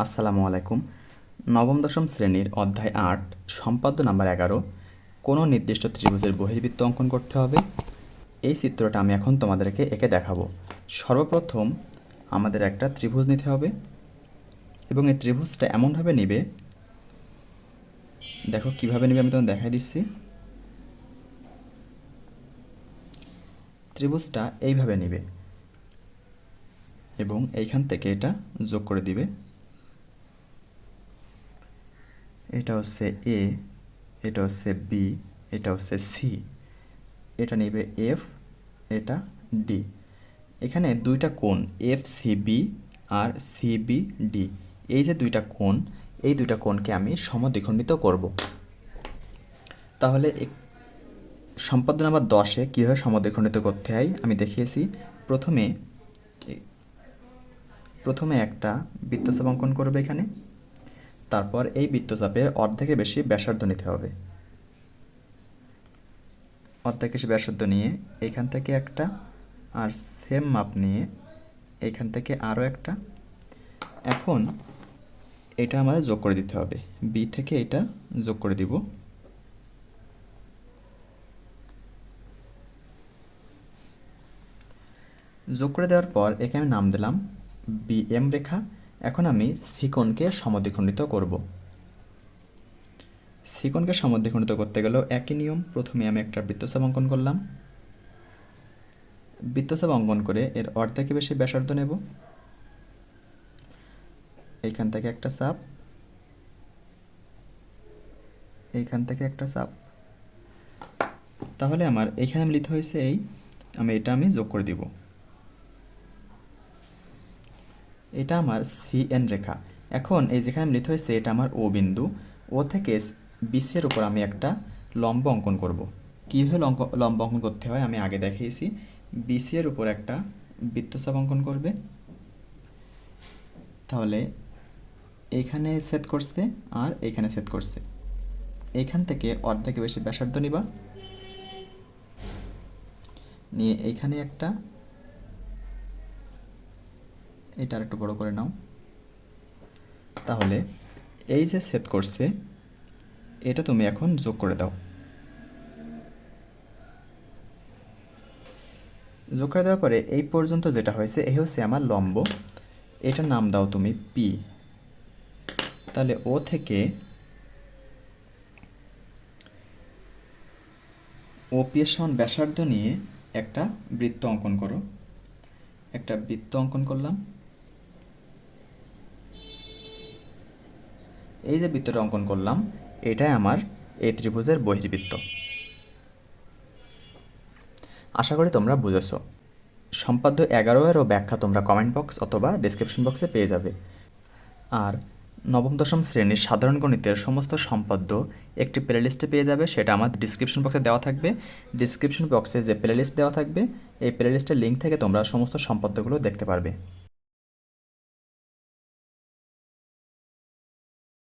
আসসালামু আলাইকুম। নবম দশম শ্রেণীর অধ্যায় ৮ সম্পাদ্য নাম্বার ১১ কোনো নির্দিষ্ট ত্রিভুজের বহির্বৃত্ত অঙ্কন করতে হবে। এই চিত্রটা আমি এখন তোমাদেরকে এঁকে দেখাবো। সর্বপ্রথম আমাদের একটা ত্রিভুজ নিতে হবে এবং এই ত্রিভুজটা এমনভাবে নিবে, দেখো কিভাবে নিবে আমি তোমাদের দেখাই দিচ্ছি। ত্রিভুজটা এইভাবে নিবে এবং এইখান থেকে এটা যোগ করে দিবে। এটা হচ্ছে এ, এটা হচ্ছে বি, এটা হচ্ছে সি, এটা নেবে এফ, এটা ডি। এখানে দুইটা কোণ এফ সি বি আর সি বি ডি, এই যে দুইটা কোণ, এই দুইটা কোণকে আমি সমদ্বিখণ্ডিত করব। তাহলে সম্পাদ্য নাম্বার 10-এ কীভাবে সমদ্বিখণ্ডিত করতে হয় আমি দেখিয়েছি। প্রথমে একটা বৃত্তচাপ অঙ্কন করবে এখানে, তারপর এই বৃত্তচাপের অর্ধেকের বেশি ব্যাসার্ধ নিতে হবে। অর্ধেক বেশি ব্যাসার্ধ নিয়ে এইখান থেকে একটা, আর সেম মাপ নিয়ে এইখান থেকে আরও একটা। এখন এটা আমাদের যোগ করে দিতে হবে, বি থেকে এটা যোগ করে দিব। যোগ করে দেওয়ার পর একে আমি নাম দিলাম বিএম রেখা। এখন আমি সিকোণকে সমদ্বিখণ্ডিত করব। সিকোণকে সমদ্বিখণ্ডিত করতে গেলেও একই নিয়ম। প্রথমে আমি একটা বৃত্তচাপ অঙ্কন করলাম, বৃত্তচাপ অঙ্কন করে এর অর্ধেকের বেশি ব্যাসার্ধ নেব। এইখান থেকে একটা চাপ, এইখান থেকে একটা চাপ। তাহলে আমার এইখানে মিলিত হয়েছে এই, আমি যোগ করে দিব। এটা আমার সিএন রেখা। এখন এই যেখানে মিলিত হয়েছে এটা আমার ও বিন্দু। ও থেকে বিসির উপর আমি একটা লম্ব অঙ্কন করব। কীভাবে লম্ব অঙ্কন করতে হয় আমি আগে দেখিয়েছি। বিসি এর উপর একটা বৃত্তচাপ অঙ্কন করবে। তাহলে এইখানে ছেদ করছে আর এইখানে ছেদ করছে। এইখান থেকে অর্ধেকের বেশি ব্যাসার্ধ নিবা, নিয়ে এইখানে একটা, এটা আর একটু বড় করে নাও। তাহলে এই যে ছেদ করছে এটা তুমি এখন যোগ করে দাও। যোগ করে দেওয়ার পরে এই পর্যন্ত যেটা হয়েছে এই হচ্ছে আমার লম্ব। এটার নাম দাও তুমি পি। তাহলে ও থেকে ওপি এর সমান ব্যাসার্ধ নিয়ে একটা বৃত্ত অঙ্কন করো। একটা বৃত্ত অঙ্কন করলাম। এই যে বৃত্তটা অঙ্কন করলাম এটাই আমার এই ত্রিভুজের বহির্বৃত্ত। আশা করি তোমরা বুঝেছো। সম্পাদ্য 11-এরও ব্যাখ্যা তোমরা কমেন্ট বক্স অথবা ডিসক্রিপশন বক্সে পেয়ে যাবে। আর নবম দশম শ্রেণীর সাধারণ গণিতের সমস্ত সম্পাদ্য একটি প্লেলিস্টে পেয়ে যাবে, সেটা আমার ডিসক্রিপশন বক্সে দেওয়া থাকবে। ডিসক্রিপশন বক্সে যে প্লেলিস্ট দেওয়া থাকবে এই প্লেলিস্টের লিঙ্ক থেকে তোমরা সমস্ত সম্পাদ্যগুলো দেখতে পারবে।